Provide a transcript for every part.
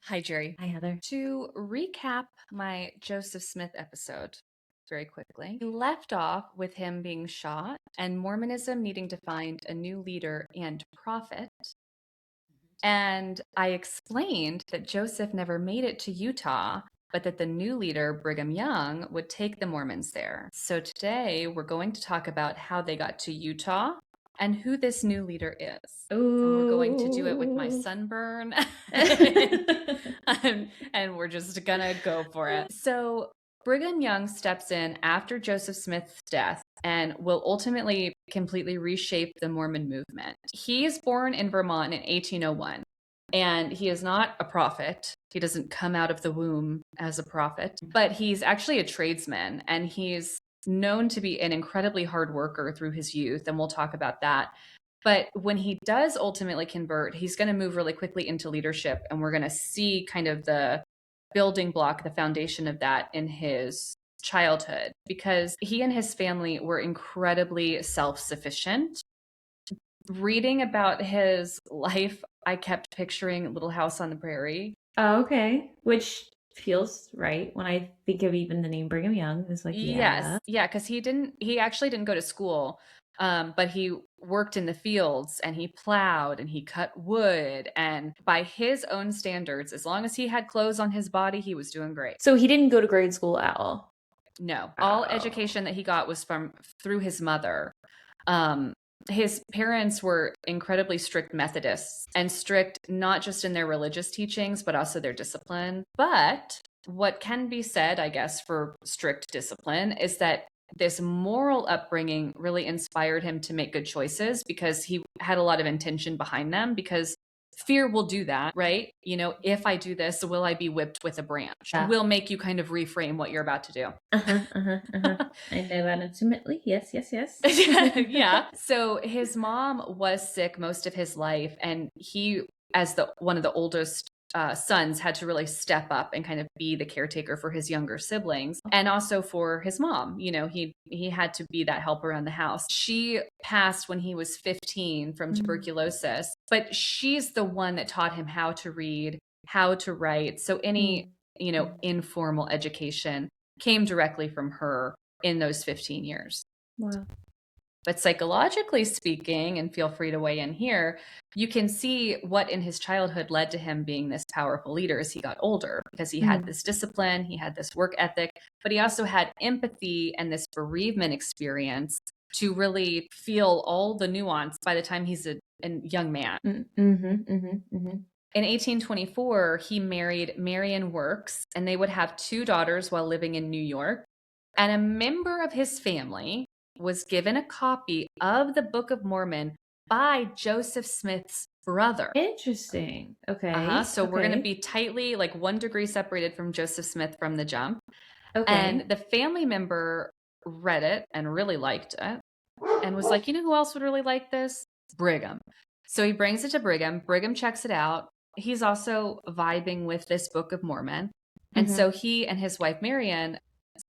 Hi, Jerry. Hi, Heather. To recap my Joseph Smith episode very quickly, we left off with him being shot and Mormonism needing to find a new leader and prophet. And I explained that Joseph never made it to Utah, but that the new leader, Brigham Young, would take the Mormons there. So today we're going to talk about how they got to Utah and who this new leader is. And we're going to do it with my Ooh. sunburn. And we're just gonna go for it. So Brigham Young steps in after Joseph Smith's death and will ultimately completely reshape the Mormon movement. He is born in Vermont in 1801, and he is not a prophet. He doesn't come out of the womb as a prophet, but he's actually a tradesman, and he's known to be an incredibly hard worker through his youth, and we'll talk about that. But when he does ultimately convert, he's going to move really quickly into leadership, and we're going to see kind of the building block, the foundation of that in his childhood, because he and his family were incredibly self-sufficient. Reading about his life, I kept picturing Little House on the Prairie. Oh, okay. Which feels right when I think of even the name Brigham Young. It's like, Yes, yeah. yeah, because he actually didn't go to school, but he worked in the fields and he plowed and he cut wood. And by his own standards, as long as he had clothes on his body, he was doing great. So he didn't go to grade school at all. No, all Oh. education that he got was from through his mother. Um, his parents were incredibly strict Methodists and strict not just in their religious teachings, but also their discipline. But what can be said, I guess, for strict discipline is that this moral upbringing really inspired him to make good choices because he had a lot of intention behind them. Because fear will do that, right? You know, if I do this, will I be whipped with a branch? Yeah. Will make you kind of reframe what you're about to do. Uh-huh, uh-huh, uh-huh. I know that intimately. Yes, yes, yes. Yeah. So his mom was sick most of his life, and he, as the one of the oldest sons, had to really step up and kind of be the caretaker for his younger siblings, and also for his mom. You know, he had to be that help around the house. She passed when he was 15 from Mm. tuberculosis, but she's the one that taught him how to read, how to write. So any Mm. informal education came directly from her in those 15 years. Wow. But psychologically speaking, and feel free to weigh in here, you can see what in his childhood led to him being this powerful leader as he got older, because he had Mm. this discipline, he had this work ethic, but he also had empathy and this bereavement experience to really feel all the nuance by the time he's a young man. Mm. Mm-hmm, mm-hmm, mm-hmm. In 1824, he married Marion Works, and they would have two daughters while living in New York. And a member of his family was given a copy of the Book of Mormon by Joseph Smith's brother. Interesting. Uh-huh. Okay. So we're going to Okay. be tightly, like 1 degree separated from Joseph Smith from the jump. Okay. And the family member read it and really liked it and was like, you know who else would really like this? Brigham. So he brings it to Brigham. Brigham checks it out. He's also vibing with this Book of Mormon. And Mm-hmm. so he and his wife, Marian,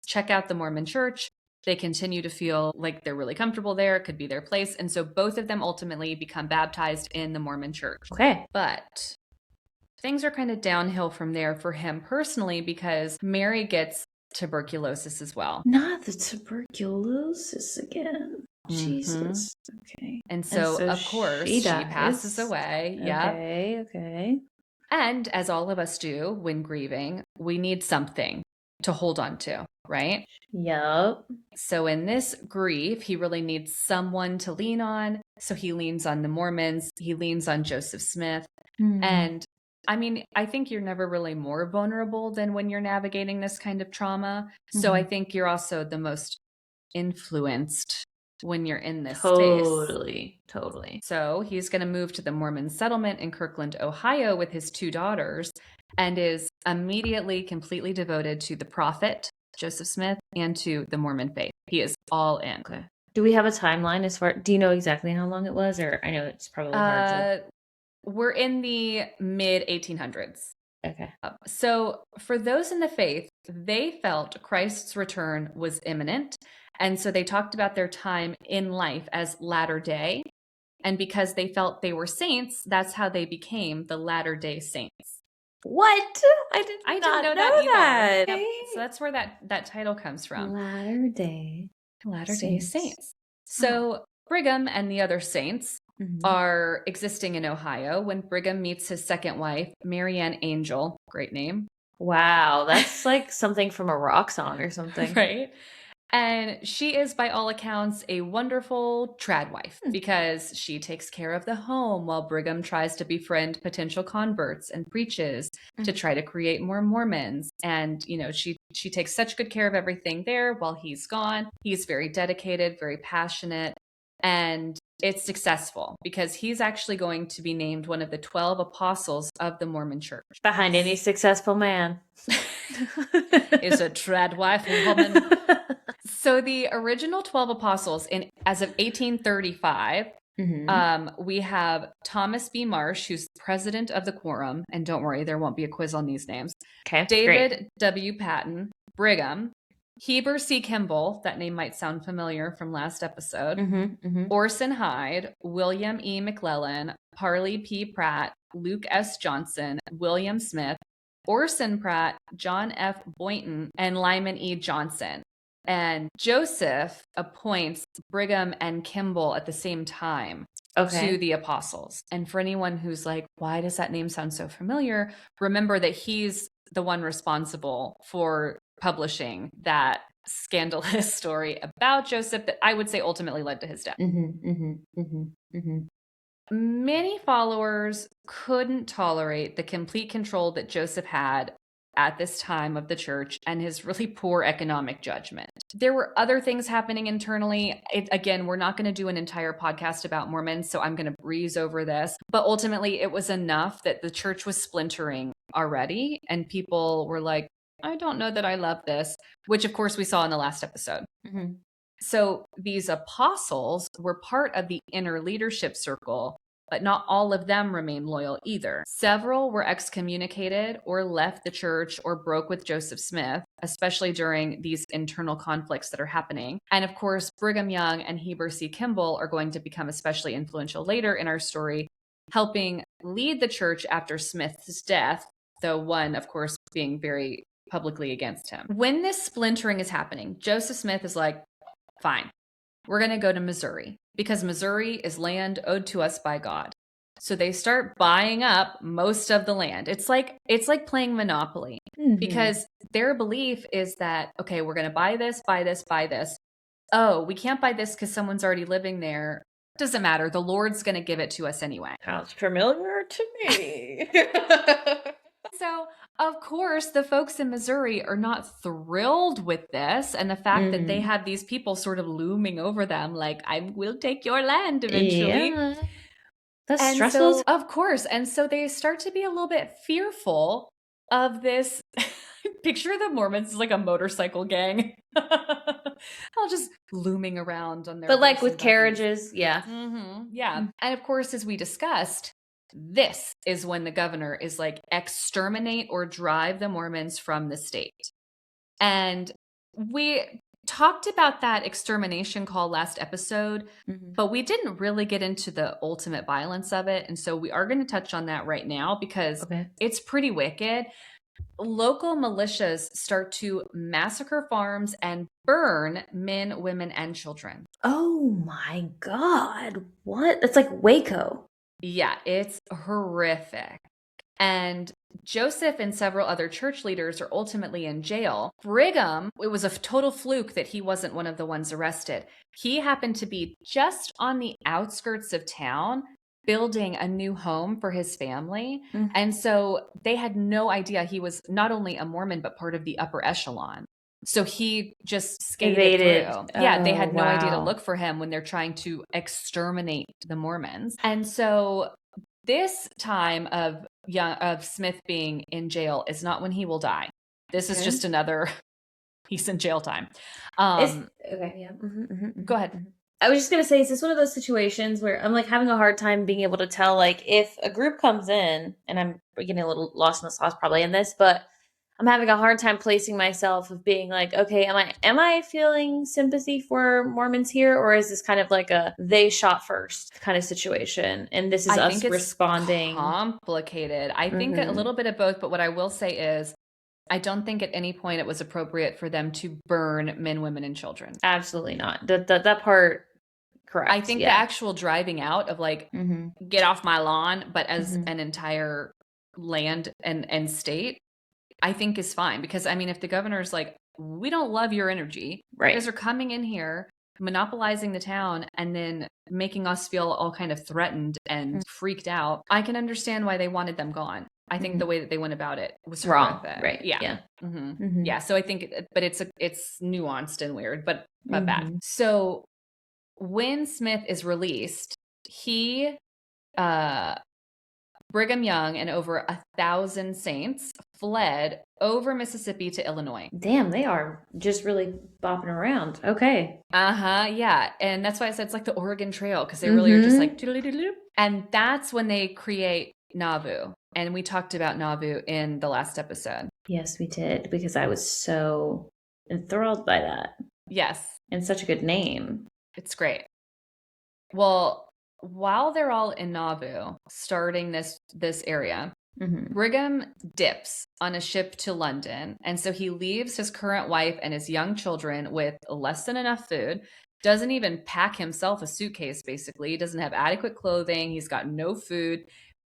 check out the Mormon church. They continue to feel like they're really comfortable there. It could be their place. And so both of them ultimately become baptized in the Mormon church. Okay. But things are kind of downhill from there for him personally because Mary gets tuberculosis as well. Not the tuberculosis again. Mm-hmm. Jesus. Okay. And And so, so of she course, she passes dies. away. Yep. Okay, okay. And as all of us do when grieving, we need something to hold on to, right? Yup. So in this grief, he really needs someone to lean on. So he leans on the Mormons, he leans on Joseph Smith. Hmm. And I mean, I think you're never really more vulnerable than when you're navigating this kind of trauma. So I Hmm. think you're also the most influenced when you're in this space. Totally. Totally. So he's going to move to the Mormon settlement in Kirkland, Ohio with his two daughters and is immediately completely devoted to the prophet, Joseph Smith, and to the Mormon faith. He is all in. Okay. Do we have a timeline as far, do you know exactly how long it was? Or I know it's probably hard to. Uh, we're in the mid 1800s. Okay. So for those in the faith, they felt Christ's return was imminent. And so they talked about their time in life as latter day. And because they felt they were saints, that's how they became the Latter day Saints. What? I did I not didn't know know that that. either. Yep. So that's where that title comes from. Latter-day Saints. So Brigham and the other saints are existing in Ohio when Brigham meets his second wife, Marianne Angel. Great name. Wow, that's like something from a rock song or something. Right? And she is, by all accounts, a wonderful trad wife because she takes care of the home while Brigham tries to befriend potential converts and preaches to try to create more Mormons. And, you know, she takes such good care of everything there while he's gone. He's very dedicated, very passionate, and it's successful because he's actually going to be named one of the 12 apostles of the Mormon church. Behind any successful man is a trad wife woman. So the original 12 apostles, as of 1835, we have Thomas B. Marsh, who's president of the quorum, and don't worry, there won't be a quiz on these names. Okay, David great. W. Patton, Brigham, Heber C. Kimball, that name might sound familiar from last episode, Orson Hyde, William E. McClellan, Parley P. Pratt, Luke S. Johnson, William Smith, Orson Pratt, John F. Boynton, and Lyman E. Johnson. And Joseph appoints Brigham and Kimball at the same time to the apostles. And for anyone who's like, why does that name sound so familiar? Remember that he's the one responsible for publishing that scandalous story about Joseph that I would say ultimately led to his death. Many followers couldn't tolerate the complete control that Joseph had at this time of the church and his really poor economic judgment. There were other things happening internally. Again, we're not going to do an entire podcast about Mormons, so I'm going to breeze over this. But ultimately, it was enough that the church was splintering already, and people were like, I don't know that I love this, which of course we saw in the last episode. So these apostles were part of the inner leadership circle, but not all of them remained loyal either. Several were excommunicated or left the church or broke with Joseph Smith, especially during these internal conflicts that are happening. And of course, Brigham Young and Heber C. Kimball are going to become especially influential later in our story, helping lead the church after Smith's death, though one, of course, being very publicly against him. When this splintering is happening, Joseph Smith is like, fine, we're going to go to Missouri because Missouri is land owed to us by God. So they start buying up most of the land. It's like playing Monopoly because their belief is that, okay, we're going to buy this, buy this, buy this. Oh, we can't buy this because someone's already living there. Doesn't matter. The Lord's going to give it to us anyway. Sounds familiar to me. So, of course, the folks in Missouri are not thrilled with this and the fact that they have these people sort of looming over them like, I will take your land eventually. Yeah. That's and stressful. So, of course. And so they start to be a little bit fearful of this. Picture the Mormons as like a motorcycle gang. All just looming around on their But like with carriages. Yeah. Yeah. And of course, as we discussed, this is when the governor is like, exterminate or drive the Mormons from the state. And we talked about that extermination call last episode, but we didn't really get into the ultimate violence of it. And so we are going to touch on that right now because it's pretty wicked. Local militias start to massacre farms and burn men, women, and children. Oh my God. What? It's like Waco. Yeah, it's horrific. And Joseph and several other church leaders are ultimately in jail. Brigham, it was a total fluke that he wasn't one of the ones arrested. He happened to be just on the outskirts of town building a new home for his family. And so they had no idea he was not only a Mormon, but part of the upper echelon. So he just skated through. Yeah, they had no idea to look for him when they're trying to exterminate the Mormons. And so this time of Smith being in jail is not when he will die. This is just another he's in jail time. Go ahead. I was just going to say, is this one of those situations where I'm like having a hard time being able to tell, like, if a group comes in, and I'm getting a little lost in the sauce probably in this, but I'm having a hard time placing myself of being like, okay, am I feeling sympathy for Mormons here, or is this kind of like a they shot first kind of situation, and this is I us think it's responding? complicated. I think a little bit of both, but what I will say is I don't think at any point it was appropriate for them to burn men, women, and children. Absolutely not. That part, correct. I think the actual driving out of like, get off my lawn, but as an entire land and state, I think is fine. Because I mean, if the governor's like, we don't love your energy, right? You guys are coming in here, monopolizing the town, and then making us feel all kind of threatened and freaked out. I can understand why they wanted them gone. I think the way that they went about it was wrong, horrific. right? Yeah. Yeah. So I think, but it's nuanced and weird, but bad. So when Smith is released, he, Brigham Young and over 1,000 saints fled over Mississippi to Illinois. Damn, they are just really bopping around. Okay. Yeah. And that's why I said it's like the Oregon Trail, because they really are just like, and that's when they create Nauvoo. And we talked about Nauvoo in the last episode. Yes, we did, because I was so enthralled by that. Yes. And such a good name. It's great. Well, while they're all in Nauvoo, starting this area, Brigham dips on a ship to London. And so he leaves his current wife and his young children with less than enough food, doesn't even pack himself a suitcase, basically. He doesn't have adequate clothing. He's got no food.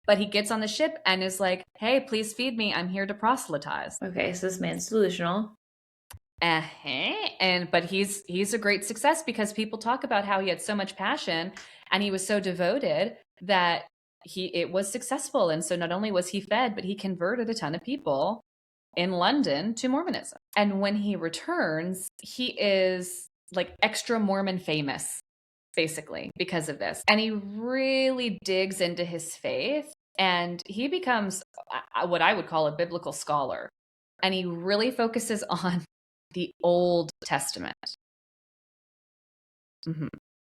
But he gets on the ship and is like, hey, please feed me. I'm here to proselytize. Okay, so this man's delusional. But he's a great success, because people talk about how he had so much passion and he was so devoted that it was successful. And so not only was he fed, but he converted a ton of people in London to Mormonism. And when he returns, he is like extra Mormon famous, basically, because of this. And he really digs into his faith, and he becomes what I would call a biblical scholar. And he really focuses on the Old Testament.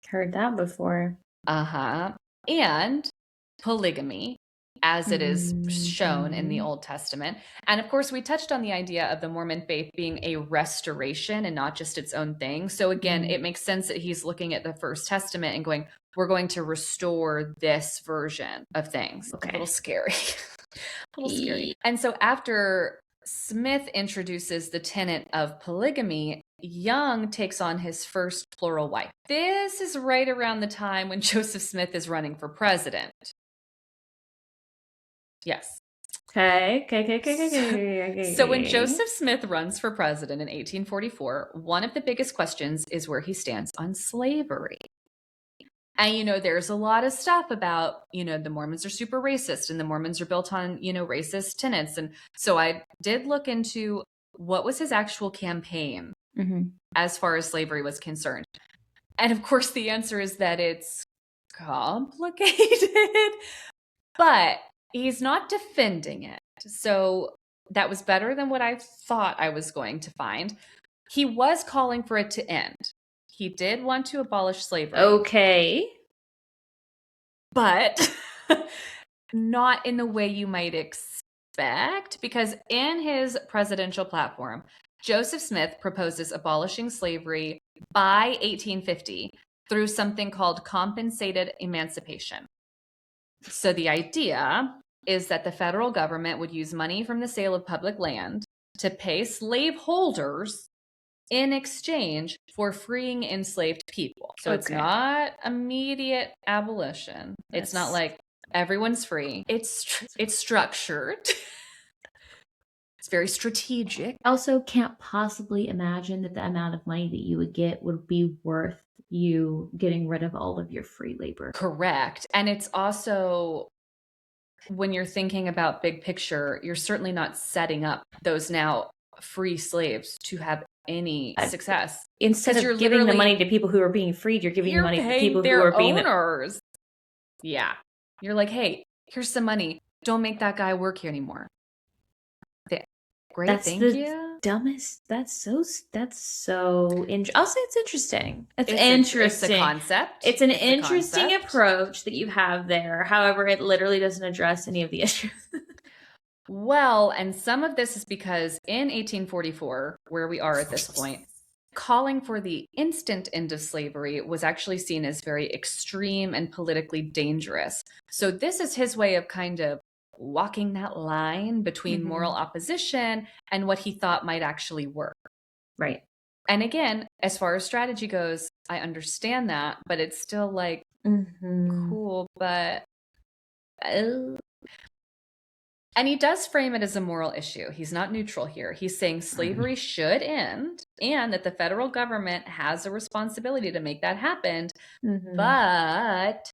Heard that before. And polygamy, as it is shown in the Old Testament. And of course, we touched on the idea of the Mormon faith being a restoration and not just its own thing. So again, it makes sense that he's looking at the First Testament and going, we're going to restore this version of things. Okay. A little scary. A little scary. And so after Smith introduces the tenet of polygamy, Young takes on his first plural wife. This is right around the time when Joseph Smith is running for president. Yes. Okay. So when Joseph Smith runs for president in 1844, one of the biggest questions is where he stands on slavery. And, there's a lot of stuff about, the Mormons are super racist and the Mormons are built on, racist tenets. And so I did look into what was his actual campaign as far as slavery was concerned. And of course, the answer is that it's complicated, but he's not defending it. So that was better than what I thought I was going to find. He was calling for it to end. He did want to abolish slavery. Okay. But not in the way you might expect, because in his presidential platform, Joseph Smith proposes abolishing slavery by 1850 through something called compensated emancipation. So the idea is that the federal government would use money from the sale of public land to pay slaveholders in exchange for freeing enslaved people. So it's not immediate abolition. It's not like everyone's free. It's structured. It's very strategic. Also, can't possibly imagine that the amount of money that you would get would be worth you getting rid of all of your free labor. Correct. And it's also, when you're thinking about big picture, you're certainly not setting up those now free slaves to have any success. Instead of giving the money to people who are being freed, you're giving the money to people who are being owners. Yeah. You're like, hey, here's some money. Don't make that guy work here anymore. Great, thank you. Dumbest. That's so. I'll say it's interesting. It's interesting. It's a concept. It's an interesting approach that you have there. However, it literally doesn't address any of the issues. Well, and some of this is because in 1844, where we are at this point, calling for the instant end of slavery was actually seen as very extreme and politically dangerous. So this is his way of kind of walking that line between moral opposition and what he thought might actually work. Right. And again, as far as strategy goes, I understand that, but it's still like, cool, but... And he does frame it as a moral issue. He's not neutral here. He's saying slavery should end and that the federal government has a responsibility to make that happen. But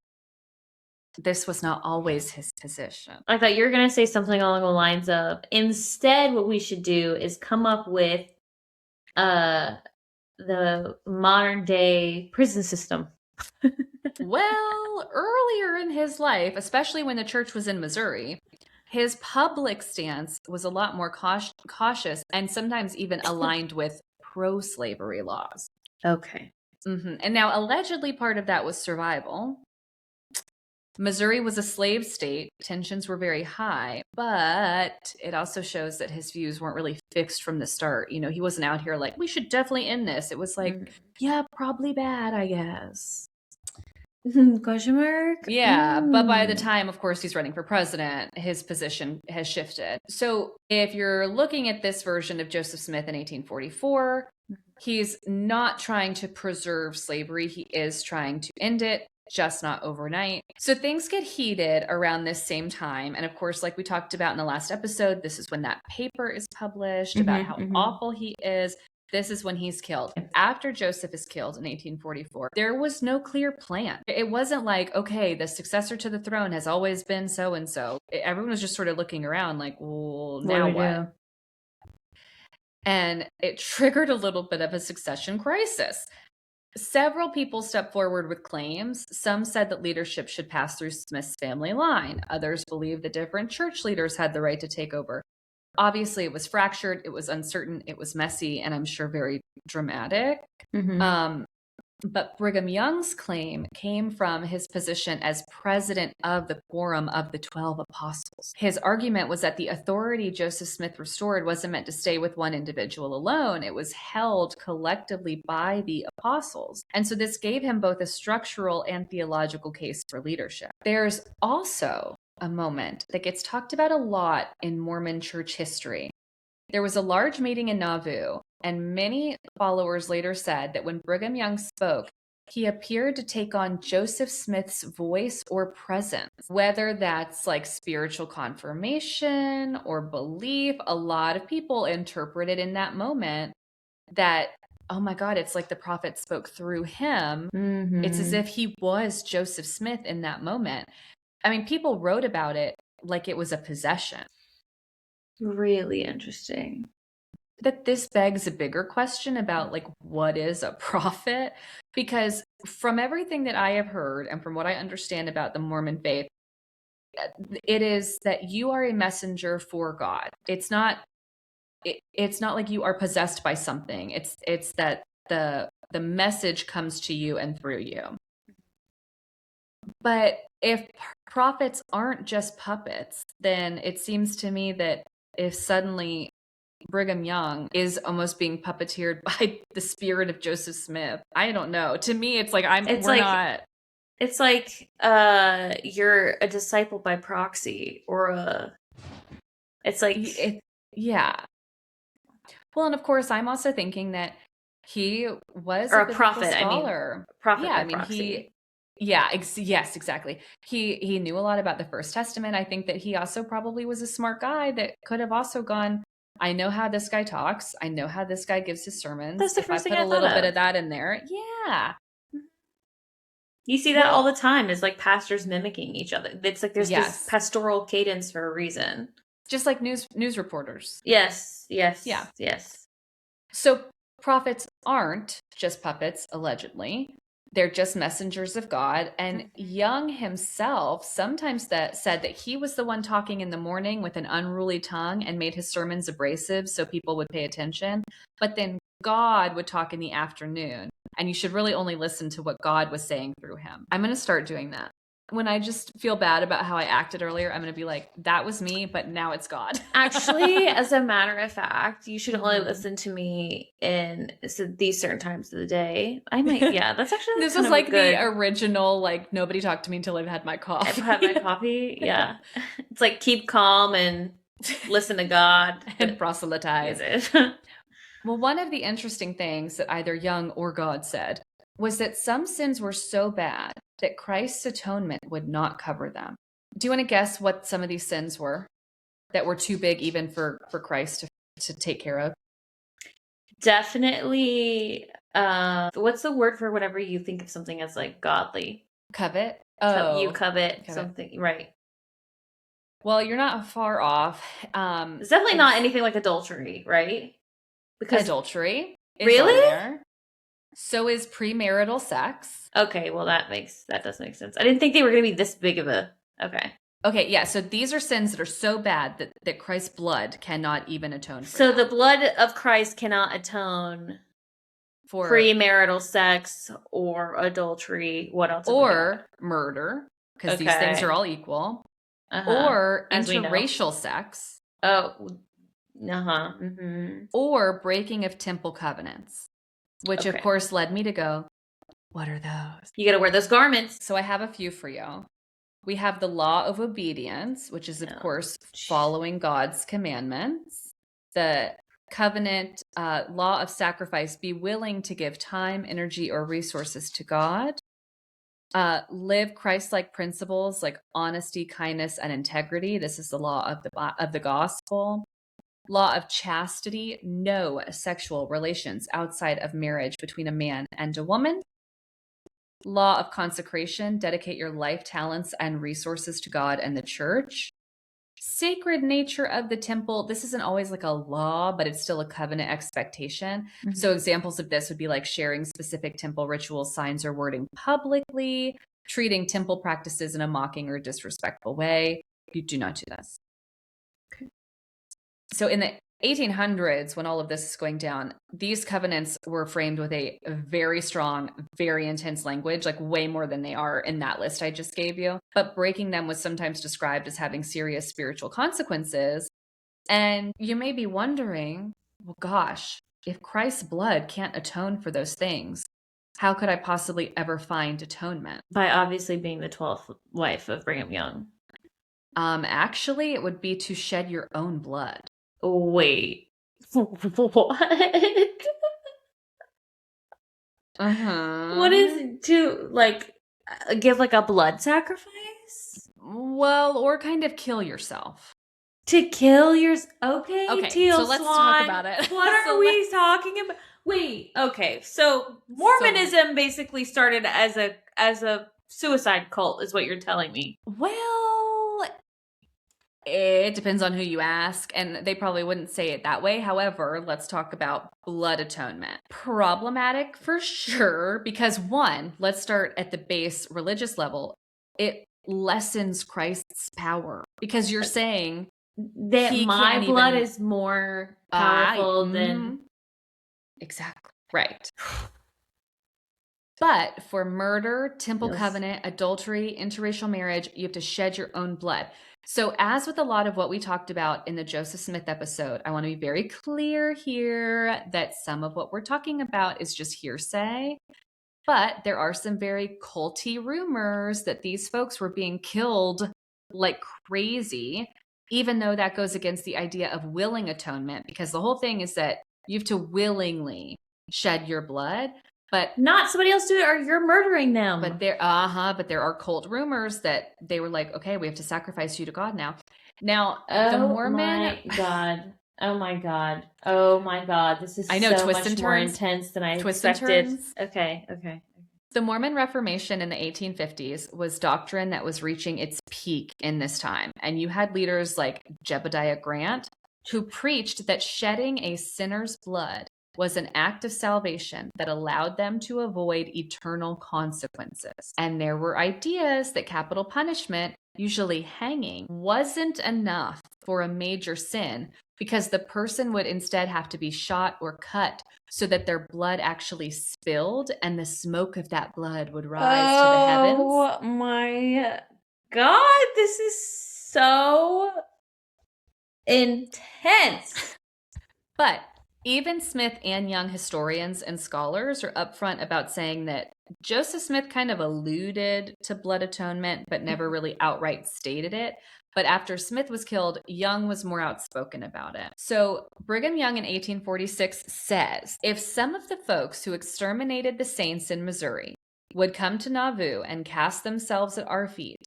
this was not always his position. I thought you were going to say something along the lines of, instead, what we should do is come up with the modern day prison system. Well, earlier in his life, especially when the church was in Missouri, his public stance was a lot more cautious and sometimes even aligned with pro-slavery laws. Okay. And now, allegedly, part of that was survival. Missouri was a slave state. Tensions were very high, but it also shows that his views weren't really fixed from the start. You know, he wasn't out here like, we should definitely end this. It was like, yeah, probably bad, I guess. Question mark? Yeah, but by the time, of course, he's running for president, his position has shifted. So if you're looking at this version of Joseph Smith in 1844, he's not trying to preserve slavery. He is trying to end it, just not overnight. So things get heated around this same time. And of course, like we talked about in the last episode, this is when that paper is published about how awful he is. This is when he's killed. After Joseph is killed in 1844, there was no clear plan. It wasn't like, okay, the successor to the throne has always been so-and-so. Everyone was just sort of looking around like, well, now what? And it triggered a little bit of a succession crisis. Several people stepped forward with claims. Some said that leadership should pass through Smith's family line. Others believed that different church leaders had the right to take over. Obviously, it was fractured, it was uncertain, it was messy, and I'm sure very dramatic. But Brigham Young's claim came from his position as president of the Quorum of the 12 Apostles. His argument was that the authority Joseph Smith restored wasn't meant to stay with one individual alone. It was held collectively by the apostles. And so this gave him both a structural and theological case for leadership. There's also a moment that gets talked about a lot in Mormon church history. There was a large meeting in Nauvoo, and many followers later said that when Brigham Young spoke, he appeared to take on Joseph Smith's voice or presence, whether that's like spiritual confirmation or belief. A lot of people interpreted in that moment that, oh my God, it's like the prophet spoke through him. It's as if he was Joseph Smith in that moment. I mean, people wrote about it like it was a possession. Really interesting. That this begs a bigger question about like, what is a prophet? Because from everything that I have heard and from what I understand about the Mormon faith, it is that you are a messenger for God. It's not like you are possessed by something. It's that the message comes to you and through you. But if prophets aren't just puppets, then it seems to me that if suddenly Brigham Young is almost being puppeteered by the spirit of Joseph Smith, I don't know. To me, it's like not. It's like you're a disciple by proxy, or it's like yeah. Well, and of course, I'm also thinking that he was a prophet scholar. Prophet by proxy. Yes, exactly. He knew a lot about the First Testament. I think that he also probably was a smart guy that could have also gone, I know how this guy talks. I know how this guy gives his sermons. That's the first thing I put a little bit of that in there. Yeah. You see that all the time, is like pastors mimicking each other. It's like there's this pastoral cadence for a reason. Just like news reporters. Yes. So prophets aren't just puppets, allegedly. They're just messengers of God. And Young himself sometimes said that he was the one talking in the morning with an unruly tongue and made his sermons abrasive so people would pay attention. But then God would talk in the afternoon, and you should really only listen to what God was saying through him. I'm going to start doing that. when I just feel bad about how I acted earlier, I'm going to be like, that was me, but now it's God. Actually, as a matter of fact, you should only Mhm. listen to me in these certain times of the day. I might, yeah, that's actually This kind was of like a good. the original, like, nobody talked to me until I've had my coffee. I've had my coffee. Yeah. It's like keep calm and listen to God. And proselytize. Is it? Well, one of the interesting things that either Young or God said was that some sins were so bad that Christ's atonement would not cover them. Do you want to guess what some of these sins were that were too big even for Christ to take care of? Definitely. What's the word for whenever you think of something as like godly? Covet? You covet something, right? Well, you're not far off. It's definitely not anything like adultery, right? Because adultery is really on there. So is premarital sex. Okay, well that does make sense. I didn't think they were going to be this big of a. Okay, yeah. So these are sins that are so bad that Christ's blood cannot even atone for. So the blood of Christ cannot atone for premarital sex or adultery. What else? Or murder, because these things are all equal. Or interracial sex. Or breaking of temple covenants, which of course led me to go, what are those? You got to wear those garments. So I have a few for you. We have the law of obedience, which is, of course, following God's commandments. The covenant law of sacrifice, be willing to give time, energy, or resources to God. Live Christ-like principles like honesty, kindness, and integrity. This is the law of the gospel. Law of chastity, no sexual relations outside of marriage between a man and a woman. Law of consecration, dedicate your life, talents, and resources to God and the church. Sacred nature of the temple. This isn't always like a law, but it's still a covenant expectation. Mm-hmm. So examples of this would be like sharing specific temple rituals, signs, or wording publicly, treating temple practices in a mocking or disrespectful way. You do not do this. Okay. So in the 1800s, when all of this is going down, these covenants were framed with a very strong, very intense language, like way more than they are in that list I just gave you. But breaking them was sometimes described as having serious spiritual consequences. And you may be wondering, well, gosh, if Christ's blood can't atone for those things, how could I possibly ever find atonement? By obviously being the 12th wife of Brigham Young. Actually, it would be to shed your own blood. Wait. What? What is to like give like a blood sacrifice? Well, or kind of kill yourself. To kill yours? Okay, so let's talk about it. What are we talking about? Wait, okay. So Mormonism basically started as a suicide cult, is what you're telling me. Well, it depends on who you ask, and they probably wouldn't say it that way. However, let's talk about blood atonement. Problematic for sure, because one, let's start at the base religious level. It lessens Christ's power because you're saying that my blood is more powerful than... Exactly. Right. But for murder, temple covenant, adultery, interracial marriage, you have to shed your own blood. So as with a lot of what we talked about in the Joseph Smith episode, I want to be very clear here that some of what we're talking about is just hearsay. But there are some very culty rumors that these folks were being killed like crazy, even though that goes against the idea of willing atonement, because the whole thing is that you have to willingly shed your blood. But not somebody else do it, or you're murdering them. But there are cult rumors that they were like, okay, we have to sacrifice you to God now. Now, the Mormon... Oh my God. This is so much more intense than I expected. Okay. The Mormon Reformation in the 1850s was doctrine that was reaching its peak in this time. And you had leaders like Jebediah Grant, who preached that shedding a sinner's blood was an act of salvation that allowed them to avoid eternal consequences. And there were ideas that capital punishment, usually hanging, wasn't enough for a major sin, because the person would instead have to be shot or cut so that their blood actually spilled and the smoke of that blood would rise to the heavens. Oh my God, this is so intense. But even Smith and Young historians and scholars are upfront about saying that Joseph Smith kind of alluded to blood atonement, but never really outright stated it. But after Smith was killed, Young was more outspoken about it. So Brigham Young in 1846 says, if some of the folks who exterminated the saints in Missouri would come to Nauvoo and cast themselves at our feet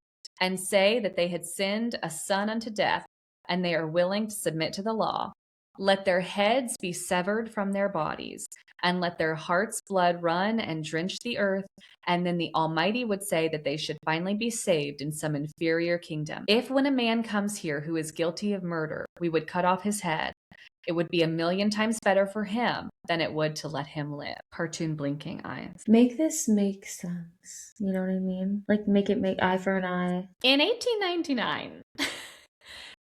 and say that they had sinned a son unto death, and they are willing to submit to the law, let their heads be severed from their bodies, and let their heart's blood run and drench the earth, and then the Almighty would say that they should finally be saved in some inferior kingdom. If when a man comes here who is guilty of murder, we would cut off his head, it would be 1,000,000 times better for him than it would to let him live. Cartoon blinking eyes. Make this make sense. You know what I mean? Like, make it make eye for an eye. In 1899...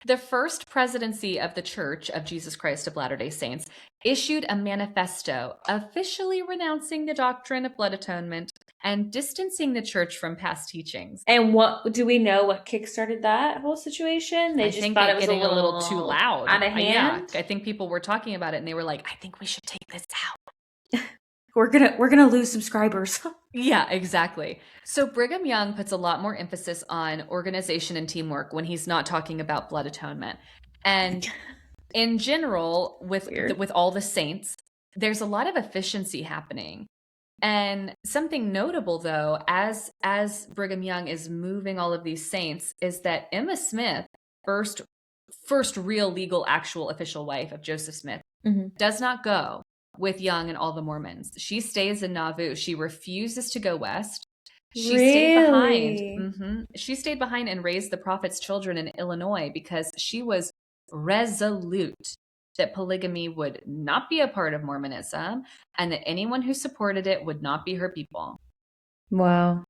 the first presidency of the Church of Jesus Christ of Latter-day Saints issued a manifesto officially renouncing the doctrine of blood atonement and distancing the church from past teachings. And what do we know what kickstarted that whole situation? They just thought it was getting a little too loud. Out of hand? Yeah, I think people were talking about it and they were like, I think we should take this out. We're gonna lose subscribers. Yeah, exactly. So Brigham Young puts a lot more emphasis on organization and teamwork when he's not talking about blood atonement. And in general, with all the saints, there's a lot of efficiency happening. And something notable, though, as Brigham Young is moving all of these saints, is that Emma Smith, first real legal actual official wife of Joseph Smith, does not go with Young and all the Mormons. She stays in Nauvoo. She refuses to go west. She stayed behind. She stayed behind and raised the prophet's children in Illinois because she was resolute that polygamy would not be a part of Mormonism and that anyone who supported it would not be her people. Wow.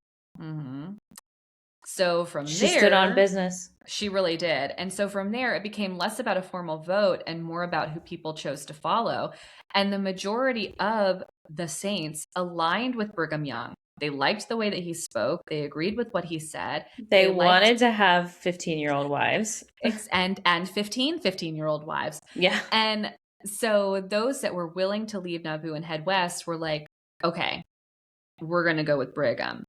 So from there, she stood on business. She really did. And so from there, it became less about a formal vote and more about who people chose to follow. And the majority of the saints aligned with Brigham Young. They liked the way that he spoke. They agreed with what he said. They wanted to have 15-year-old wives. And 15-year-old wives. Yeah. And so those that were willing to leave Nauvoo and head west were like, okay, we're going to go with Brigham.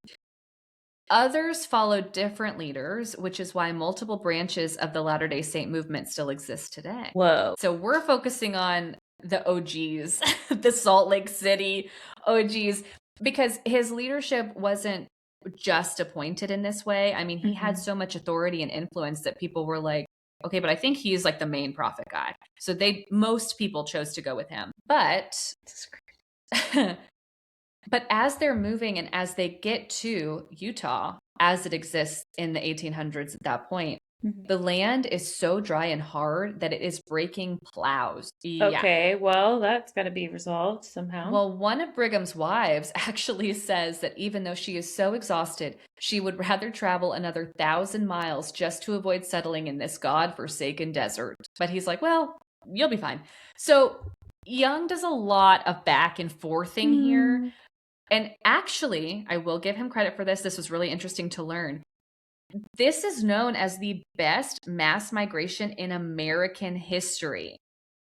Others followed different leaders, which is why multiple branches of the Latter-day Saint movement still exist today. Whoa. So we're focusing on the OGs, the Salt Lake City OGs, because his leadership wasn't just appointed in this way. I mean, he had so much authority and influence that people were like, okay, but I think he's like the main prophet guy. So most people chose to go with him. But But as they're moving and as they get to Utah, as it exists in the 1800s at that point, the land is so dry and hard that it is breaking plows. Okay, well, that's got to be resolved somehow. Well, one of Brigham's wives actually says that even though she is so exhausted, she would rather travel another 1,000 miles just to avoid settling in this God-forsaken desert. But he's like, well, you'll be fine. So Young does a lot of back and forthing here. And actually, I will give him credit for this. This was really interesting to learn. This is known as the best mass migration in American history.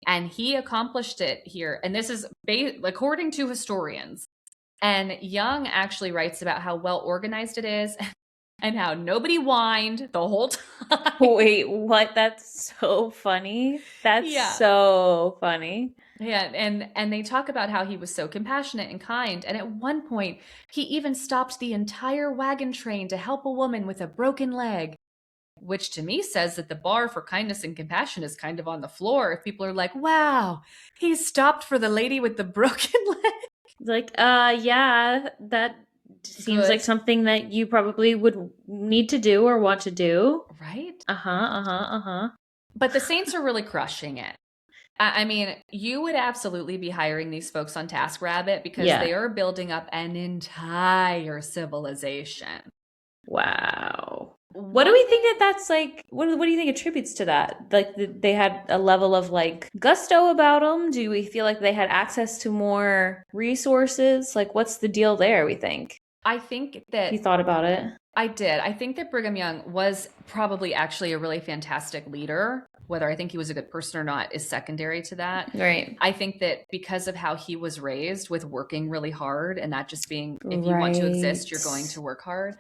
And he accomplished it here. And this is according to historians. And Young actually writes about how well organized it is and how nobody whined the whole time. Wait, what? That's so funny. That's so funny. Yeah, and they talk about how he was so compassionate and kind, and at one point, he even stopped the entire wagon train to help a woman with a broken leg, which to me says that the bar for kindness and compassion is kind of on the floor. If people are like, wow, he stopped for the lady with the broken leg. Like, yeah, that seems like something that you probably would need to do or want to do. Right? But the saints are really crushing it. I mean, you would absolutely be hiring these folks on TaskRabbit because they are building up an entire civilization. Wow. What do we think that's like? What do you think attributes to that? Like they had a level of like gusto about them? Do we feel like they had access to more resources? Like, what's the deal there, we think? I think that You thought about it? I did. I think that Brigham Young was probably actually a really fantastic leader. Whether I think he was a good person or not is secondary to that. Right. I think that because of how he was raised with working really hard and that just being, if you want to exist, you're going to work hard.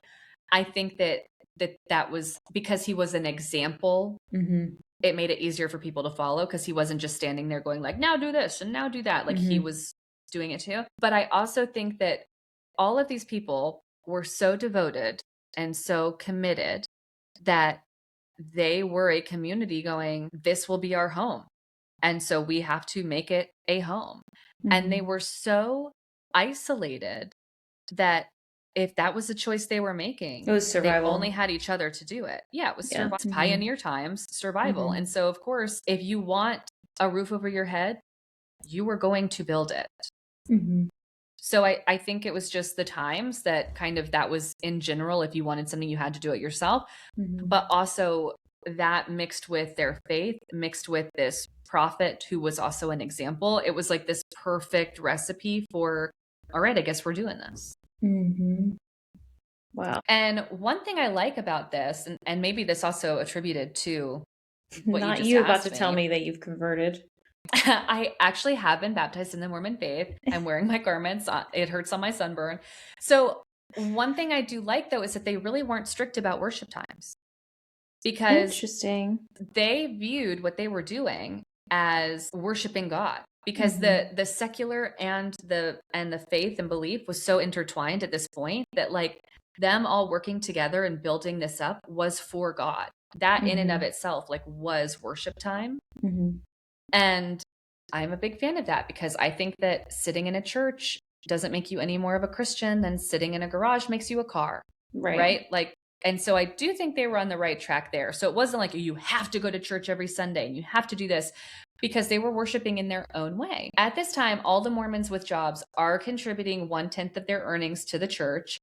I think that was because he was an example. Mm-hmm. It made it easier for people to follow because he wasn't just standing there going like, now do this and now do that. Like he was doing it too. But I also think that all of these people were so devoted and so committed that they were a community going, this will be our home. And so we have to make it a home. And they were so isolated that if that was a choice they were making, it was survival. They only had each other to do it. Yeah, it was survival. Pioneer times, survival. And so, of course, if you want a roof over your head, you were going to build it. So I think it was just the times that kind of that was in general, if you wanted something, you had to do it yourself. But also that mixed with their faith, mixed with this prophet who was also an example, it was like this perfect recipe for, all right, I guess we're doing this. Wow. And one thing I like about this, and maybe this also attributed to what Not you just you about asked to me. tell me that you've converted. I actually have been baptized in the Mormon faith. I'm wearing my garments. It hurts on my sunburn. So one thing I do like, though, is that they really weren't strict about worship times. Because interesting, they viewed what they were doing as worshiping God. Because the secular and the faith and belief was so intertwined at this point that like them all working together and building this up was for God. That in and of itself like was worship time. And I'm a big fan of that because I think that sitting in a church doesn't make you any more of a Christian than sitting in a garage makes you a car. Right? Like, and so I do think they were on the right track there. So it wasn't like you have to go to church every Sunday and you have to do this, because they were worshiping in their own way. At this time, all the Mormons with jobs are contributing 1/10 of their earnings to the church,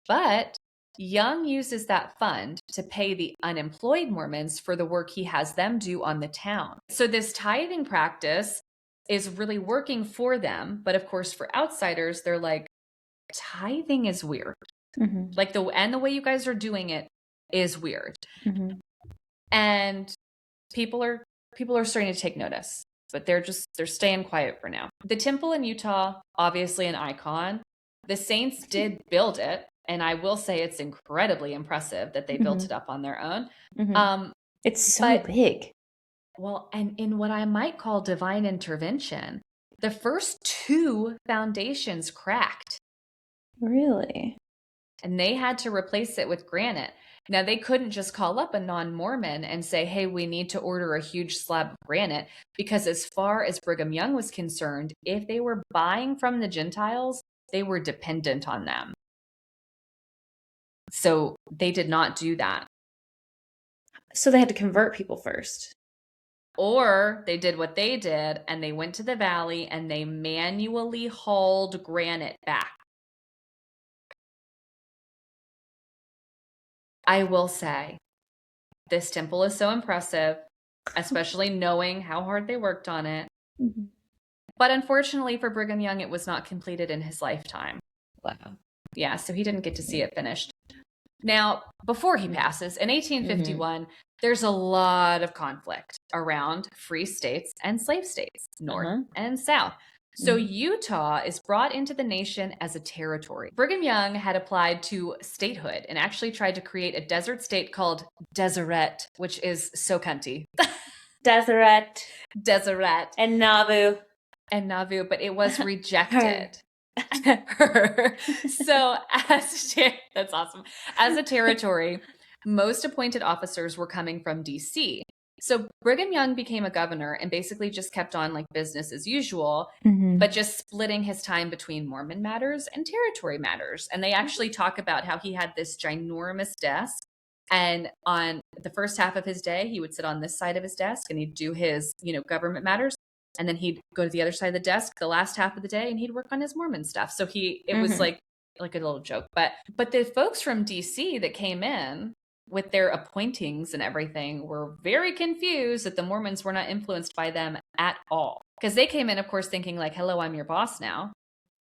but Young uses that fund to pay the unemployed Mormons for the work he has them do on the town. So this tithing practice is really working for them. But of course, for outsiders, they're like, tithing is weird. Like the way you guys are doing it is weird. And people are starting to take notice, but they're staying quiet for now. The temple in Utah, obviously an icon. The Saints did build it. And I will say it's incredibly impressive that they built it up on their own. It's so big. Well, and in what I might call divine intervention, the first 2 foundations cracked. Really? And they had to replace it with granite. Now, they couldn't just call up a non-Mormon and say, hey, we need to order a huge slab of granite, because as far as Brigham Young was concerned, if they were buying from the Gentiles, they were dependent on them. So they did not do that. So they had to convert people first. Or they did what they did, and they went to the valley and they manually hauled granite back. I will say, this temple is so impressive, especially knowing how hard they worked on it. But unfortunately for Brigham Young, it was not completed in his lifetime. Wow. Yeah, so he didn't get to see it finished. Now, before he passes, in 1851, there's a lot of conflict around free states and slave states, North and South. So Utah is brought into the nation as a territory. Brigham Young had applied to statehood and actually tried to create a desert state called Deseret, which is so cunty. Deseret. And Nauvoo, but it was rejected. So that's awesome. As a territory, most appointed officers were coming from DC. So Brigham Young became a governor and basically just kept on like business as usual, but just splitting his time between Mormon matters and territory matters. And they actually talk about how he had this ginormous desk, and on the first half of his day, he would sit on this side of his desk and he'd do his, government matters. And then he'd go to the other side of the desk the last half of the day and he'd work on his Mormon stuff. So it was like a little joke. But the folks from DC that came in, with their appointings and everything, were very confused that the Mormons were not influenced by them at all. Because they came in, of course, thinking like, hello, I'm your boss now.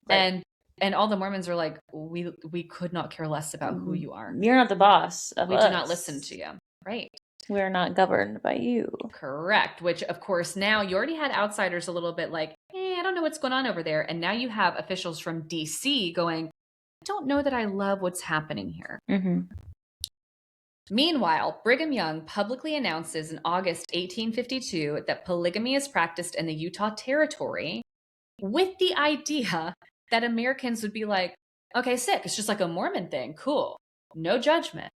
Right. And all the Mormons are like, we could not care less about who you are. You're not the boss of us. us. Do not listen to you. Right. We're not governed by you. Correct. Which, of course, now you already had outsiders a little bit like, I don't know what's going on over there. And now you have officials from D.C. going, I don't know that I love what's happening here. Mm-hmm. Meanwhile, Brigham Young publicly announces in August 1852 that polygamy is practiced in the Utah Territory with the idea that Americans would be like, okay, sick. It's just like a Mormon thing. Cool. No judgment.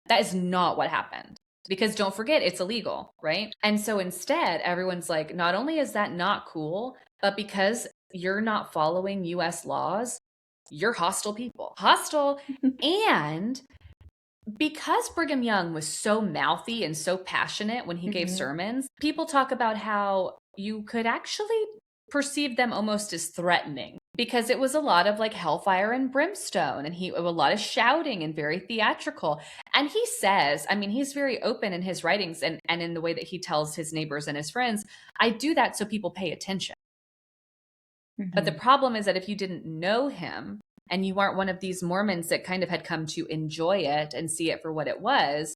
That is not what happened. Because don't forget, it's illegal, right? And so instead, everyone's like, not only is that not cool, but because you're not following US laws, you're hostile people. Hostile. And because Brigham Young was so mouthy and so passionate when he gave sermons, people talk about how you could actually perceive them almost as threatening, because it was a lot of like hellfire and brimstone, and a lot of shouting and very theatrical. And he says, I mean, he's very open in his writings and in the way that he tells his neighbors and his friends, I do that so people pay attention. But the problem is that if you didn't know him and you aren't one of these Mormons that kind of had come to enjoy it and see it for what it was,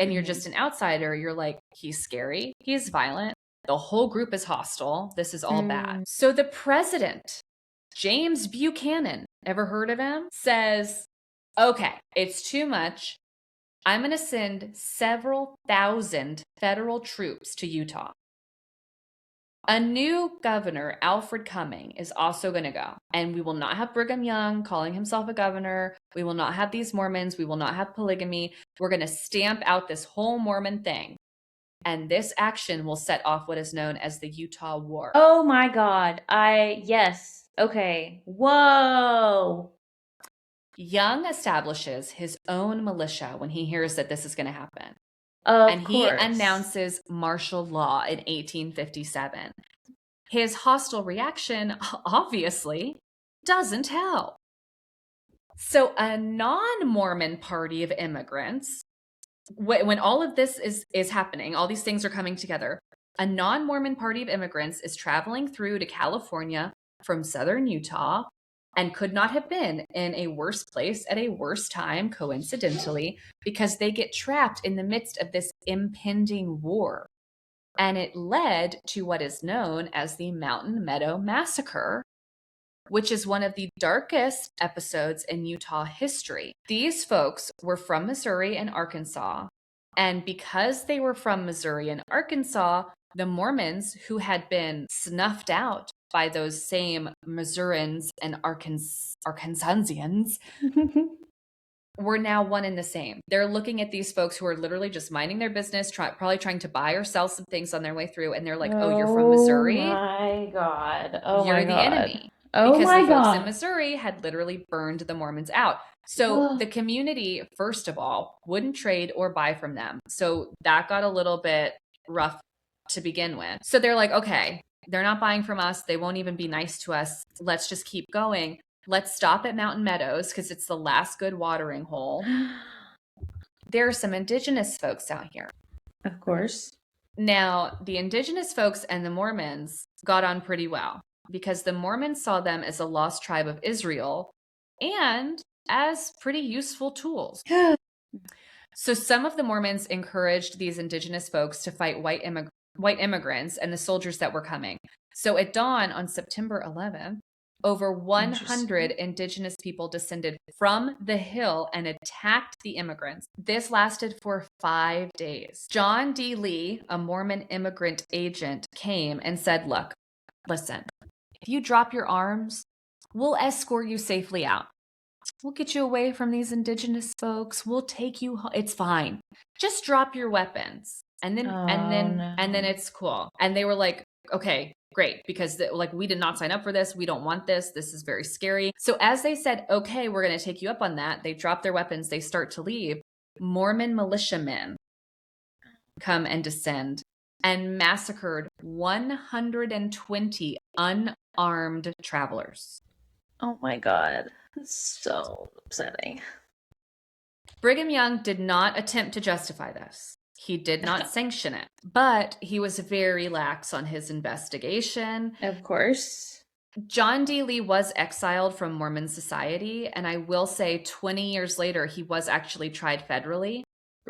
and you're just an outsider, you're like, he's scary, he's violent, the whole group is hostile, this is all bad. So the president, James Buchanan, ever heard of him? Says, okay, it's too much. I'm going to send several thousand federal troops to Utah. A new governor, Alfred Cumming, is also going to go. And we will not have Brigham Young calling himself a governor. We will not have these Mormons. We will not have polygamy. We're going to stamp out this whole Mormon thing. And this action will set off what is known as the Utah War. Oh my God. Yes. Okay. Whoa. Young establishes his own militia when he hears that this is going to happen. Of course. He announces martial law in 1857. His hostile reaction, obviously, doesn't help. So a non-Mormon party of immigrants, when all of this is happening, all these things are coming together, a non-Mormon party of immigrants is traveling through to California from southern Utah, and could not have been in a worse place at a worse time, coincidentally, because they get trapped in the midst of this impending war. And it led to what is known as the Mountain Meadows Massacre, which is one of the darkest episodes in Utah history. These folks were from Missouri and Arkansas. And because they were from Missouri and Arkansas, the Mormons, who had been snuffed out by those same Missourians and Arkansasians, were now one and the same. They're looking at these folks who are literally just minding their business, probably trying to buy or sell some things on their way through, and they're like, oh, you're from Missouri? Oh my God. Oh you're my the God. enemy. Oh because my the folks God. in Missouri had literally burned the Mormons out. So the community, first of all, wouldn't trade or buy from them. So that got a little bit rough to begin with. So they're like, okay, they're not buying from us. They won't even be nice to us. Let's just keep going. Let's stop at Mountain Meadows because it's the last good watering hole. There are some indigenous folks out here. Of course. Now, the indigenous folks and the Mormons got on pretty well because the Mormons saw them as a lost tribe of Israel and as pretty useful tools. So some of the Mormons encouraged these indigenous folks to fight white immigrants and the soldiers that were coming. So at dawn on September 11th, over 100 indigenous people descended from the hill and attacked the immigrants. This lasted for 5 days. John D. Lee, a Mormon immigrant agent, came and said, look, listen, if you drop your arms, we'll escort you safely out. We'll get you away from these indigenous folks. We'll take you home. It's fine. Just drop your weapons. And then it's cool. And they were like, okay, great. Because we did not sign up for this. We don't want this. This is very scary. So as they said, okay, we're going to take you up on that. They drop their weapons. They start to leave. Mormon militiamen come and descend and massacred 120 unarmed travelers. Oh my God. That's so upsetting. Brigham Young did not attempt to justify this. He did not sanction it, but he was very lax on his investigation. Of course. John D. Lee was exiled from Mormon society, and I will say 20 years later, he was actually tried federally,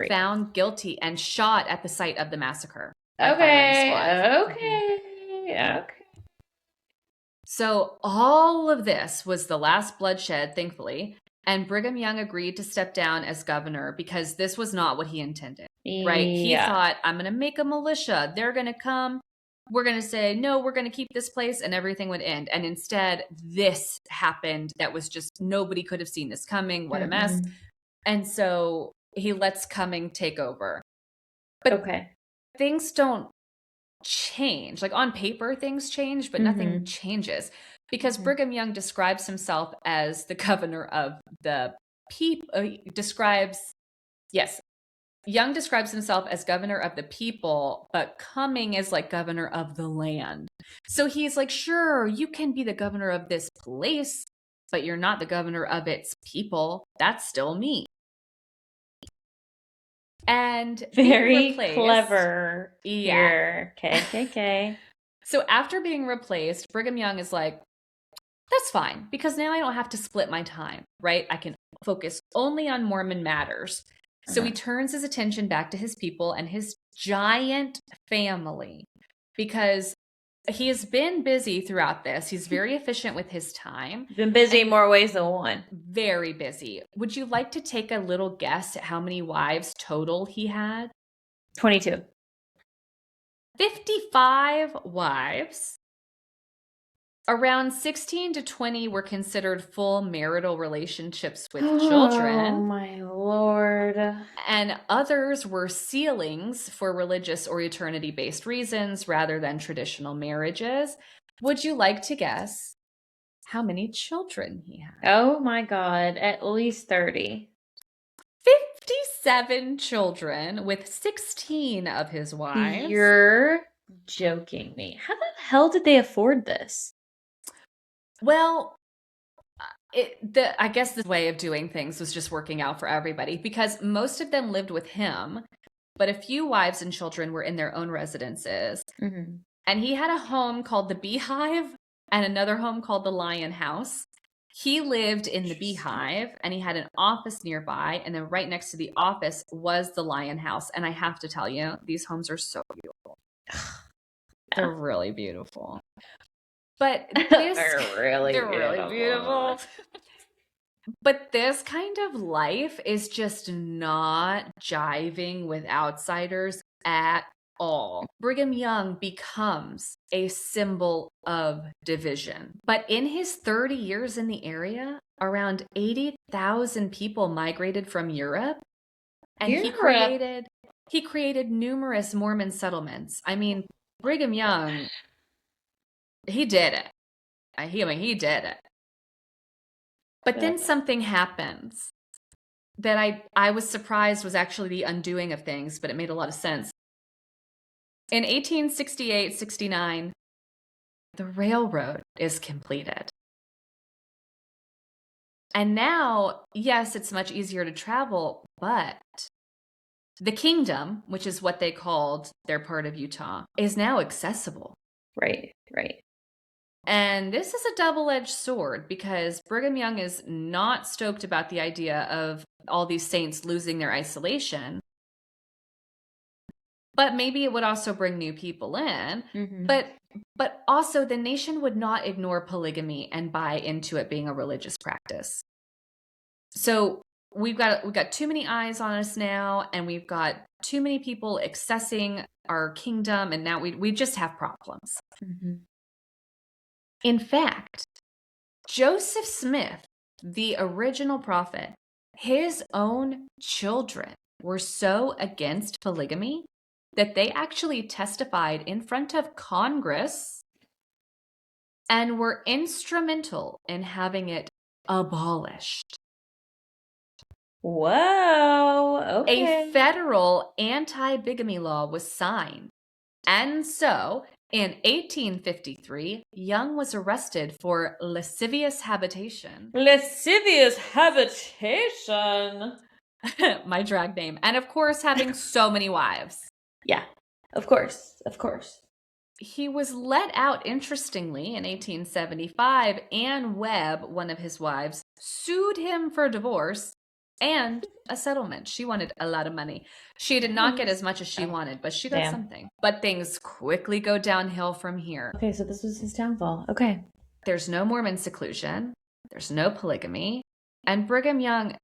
found guilty, and shot at the site of the massacre. Okay. So all of this was the last bloodshed, thankfully, and Brigham Young agreed to step down as governor because this was not what he intended, right? He thought, I'm going to make a militia. They're going to come. We're going to say, no, we're going to keep this place, and everything would end. And instead, this happened that was just, nobody could have seen this coming. What a mess. And so he lets Cumming take over. But things don't change. Like on paper, things change, but nothing changes. Because Brigham Young describes himself as the governor of the people. Young describes himself as governor of the people, but Cumming is like governor of the land. So he's like, sure, you can be the governor of this place, but you're not the governor of its people. That's still me. And very clever here. Okay. So after being replaced, Brigham Young is like, that's fine, because now I don't have to split my time, right? I can focus only on Mormon matters. So he turns his attention back to his people and his giant family, because he has been busy throughout this. He's very efficient with his time. Been busy in more ways than one. Very busy. Would you like to take a little guess at how many wives total he had? 22. 55 wives. Around 16 to 20 were considered full marital relationships with children. Oh, my Lord. And others were sealings for religious or eternity-based reasons rather than traditional marriages. Would you like to guess how many children he had? Oh, my God. At least 30. 57 children with 16 of his wives. You're joking me. How the hell did they afford this? Well, I guess the way of doing things was just working out for everybody, because most of them lived with him, but a few wives and children were in their own residences. And he had a home called the Beehive and another home called the Lion House. He lived in the Beehive, and he had an office nearby, and then right next to the office was the Lion House. And I have to tell you, these homes are so beautiful. They're really beautiful. But they're really beautiful. But this kind of life is just not jiving with outsiders at all. Brigham Young becomes a symbol of division. But in his 30 years in the area, around 80,000 people migrated from Europe. And he created numerous Mormon settlements. I mean, Brigham Young, he did it. He did it. But then something happens that I was surprised was actually the undoing of things, but it made a lot of sense. In 1868-69, the railroad is completed. And now, yes, it's much easier to travel, but the kingdom, which is what they called their part of Utah, is now accessible. Right. And this is a double-edged sword, because Brigham Young is not stoked about the idea of all these saints losing their isolation. But maybe it would also bring new people in. But also the nation would not ignore polygamy and buy into it being a religious practice. So we've got too many eyes on us now, and we've got too many people accessing our kingdom, and now we just have problems. In fact, Joseph Smith, the original prophet, his own children were so against polygamy that they actually testified in front of Congress and were instrumental in having it abolished. Whoa, okay. A federal anti-bigamy law was signed. And so, in 1853, Young was arrested for lascivious habitation. Lascivious habitation? My drag name. And of course, having so many wives. Yeah, of course. Of course. He was let out, interestingly, in 1875. Anne Webb, one of his wives, sued him for divorce and a settlement. She wanted a lot of money. She did not get as much as she wanted, but she got something. But things quickly go downhill from here. Okay, so this was his downfall. Okay. There's no Mormon seclusion. There's no polygamy. And Brigham Young,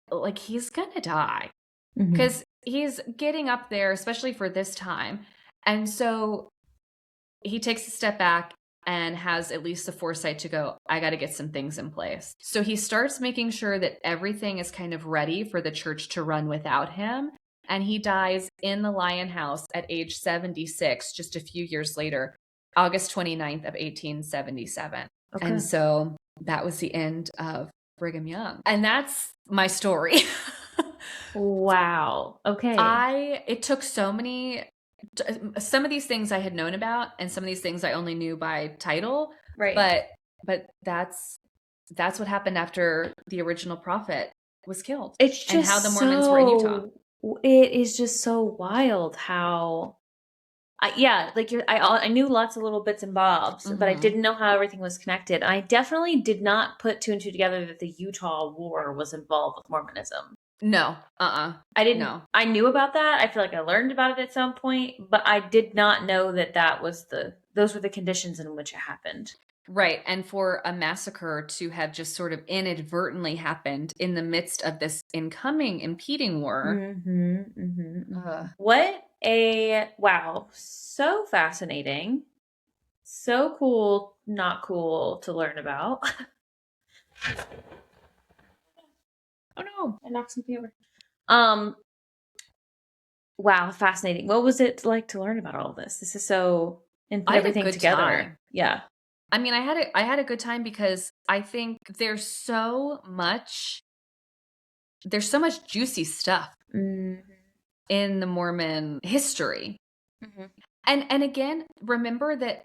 like, he's gonna die. Because he's getting up there, especially for this time. And so he takes a step back and has at least the foresight to go, I got to get some things in place. So he starts making sure that everything is kind of ready for the church to run without him. And he dies in the Lion House at age 76, just a few years later, August 29th of 1877. Okay. And so that was the end of Brigham Young. And that's my story. Wow. Okay. It took some of these things I had known about, and some of these things I only knew by title. Right. But that's what happened after the original prophet was killed. It's just and how the Mormons were in Utah. It is just so wild how, I knew lots of little bits and bobs, but I didn't know how everything was connected. I definitely did not put two and two together that the Utah War was involved with Mormonism. No. I didn't know. I knew about that. I feel like I learned about it at some point, but I did not know that those were the conditions in which it happened. Right. And for a massacre to have just sort of inadvertently happened in the midst of this impeding war. Wow. So fascinating. So cool, not cool to learn about. Oh no, I knocked something over. Wow, fascinating. What was it like to learn about all this? This is so, and put everything together. Time. Yeah. I mean, I had a good time because I think there's so much juicy stuff in the Mormon history. And again, remember that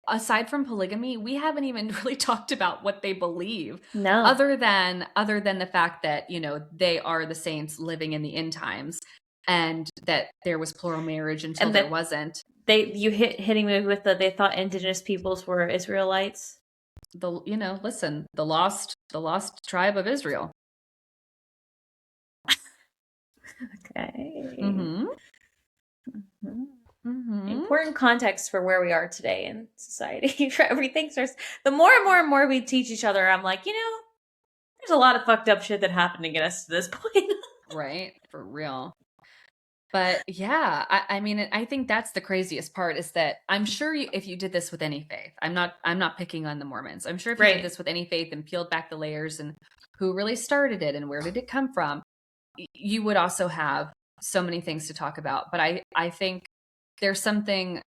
aside from polygamy, we haven't even really talked about what they believe. No. Other than the fact that, they are the saints living in the end times, and that there was plural marriage until there wasn't. Hitting me with they thought indigenous peoples were Israelites. Listen, the lost tribe of Israel. Okay. Important context for where we are today in society. Everything starts, the more and more we teach each other, I'm like, there's a lot of fucked up shit that happened to get us to this point. Right, for real. But yeah, I mean, I think that's the craziest part, is that I'm sure if you did this with any faith, I'm not picking on the Mormons. I'm sure if you did this with any faith and peeled back the layers and who really started it and where did it come from, you would also have so many things to talk about. But I think there's something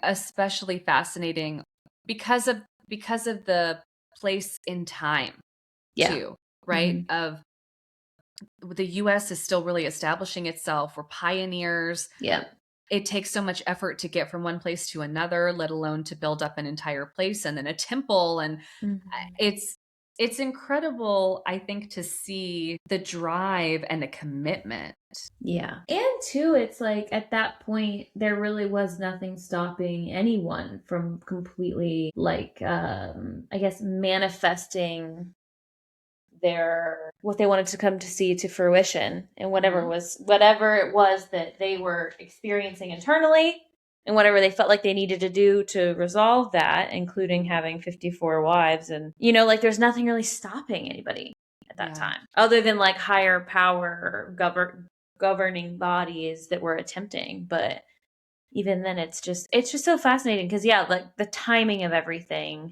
especially fascinating because of the place in time too, right? Of the U.S. is still really establishing itself. We're pioneers. Yeah. It takes so much effort to get from one place to another, let alone to build up an entire place and then a temple. And it's incredible, I think, to see the drive and the commitment. Yeah. And too, it's like at that point, there really was nothing stopping anyone from completely manifesting what they wanted to come to see to fruition, and whatever it was that they were experiencing internally, and whatever they felt like they needed to do to resolve that, including having 54 wives. And, there's nothing really stopping anybody at that time, other than higher power governing bodies that were attempting. But even then, it's just so fascinating because, the timing of everything.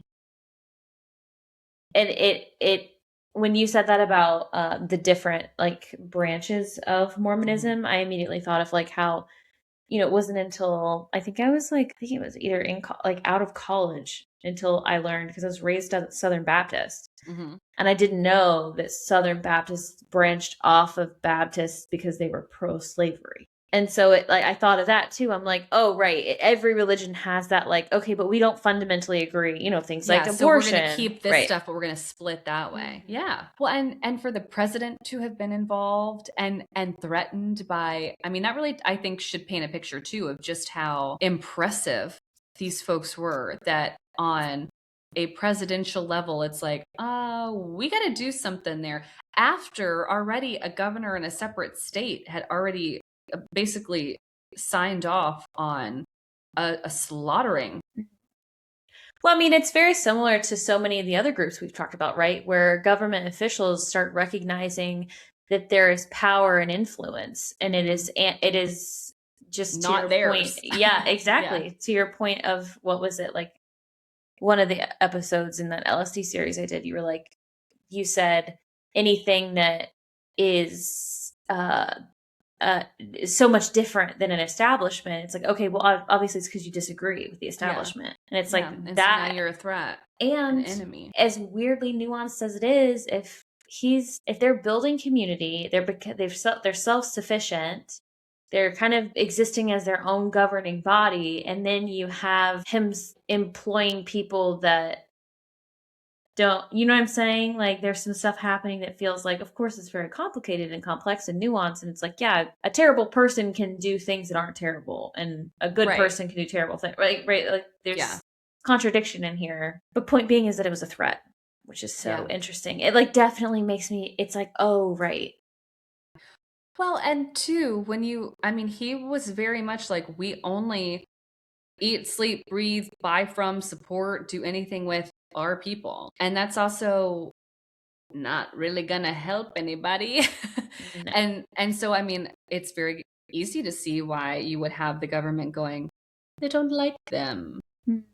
And it when you said that about the different branches of Mormonism, I immediately thought of how, it wasn't until I think it was either out of college until I learned, because I was raised as Southern Baptist, and I didn't know that Southern Baptists branched off of Baptists because they were pro-slavery. And so it, like, I thought of that too. I'm like, oh, right. Every religion has that, like, okay, but we don't fundamentally agree, things like So we're going to abortion. keep this Right. stuff, but we're going to split that way. Yeah. Well, and for the president to have been involved and threatened by, I mean, that really, I think, should paint a picture too of just how impressive these folks were, that on a presidential level, it's like, we got to do something there. After already a governor in a separate state had already basically signed off on a slaughtering. Well, I mean, it's very similar to so many of the other groups we've talked about, right? Where government officials start recognizing that there is power and influence, and it is just not to your theirs. point. Yeah, exactly. Yeah. To your point of, what was it, like one of the episodes in that LSD series I did, you said anything that is so much different than an establishment. It's like, okay, well, obviously it's because you disagree with the establishment. And it's like and that. So now you're a threat. And an enemy. As weirdly nuanced as it is, if they're building community, they're self-sufficient, they're kind of existing as their own governing body, and then you have him employing people that don't, you know what I'm saying? Like, there's some stuff happening that feels like, of course, it's very complicated and complex and nuanced. And it's like, yeah, a terrible person can do things that aren't terrible, and a good person can do terrible things. Right. Like, there's contradiction in here. But point being is that it was a threat, which is so interesting. It, like, definitely makes me, it's like, oh, right. Well, and two, he was very much like, we only eat, sleep, breathe, buy from, support, do anything with our people. And that's also not really gonna help anybody. No. And so, I mean, it's very easy to see why you would have the government going, they don't like them.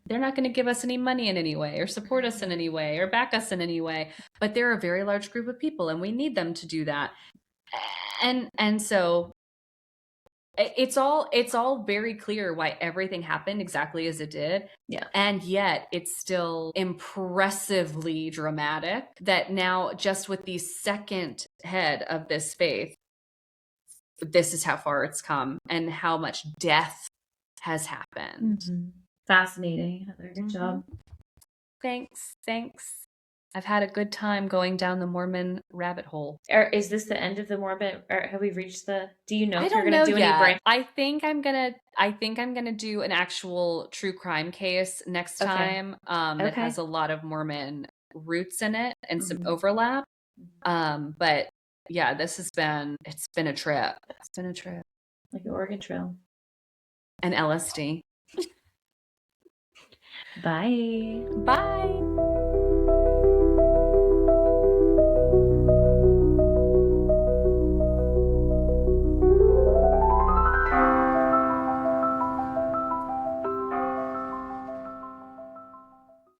They're not going to give us any money in any way, or support us in any way, or back us in any way. But they're a very large group of people, and we need them to do that. And so it's all very clear why everything happened exactly as it did. Yeah. And yet it's still impressively dramatic that now, just with the second head of this faith, this is how far it's come and how much death has happened. Mm-hmm. Fascinating, Heather. Good job. Thanks. I've had a good time going down the Mormon rabbit hole. Is this the end of the Mormon? Or have we reached the? Do you know if you're going to do any branch? I think I'm gonna do an actual true crime case next time. That has a lot of Mormon roots in it and some overlap. But yeah, it's been a trip. It's been a trip, like an Oregon Trail, and LSD. Bye.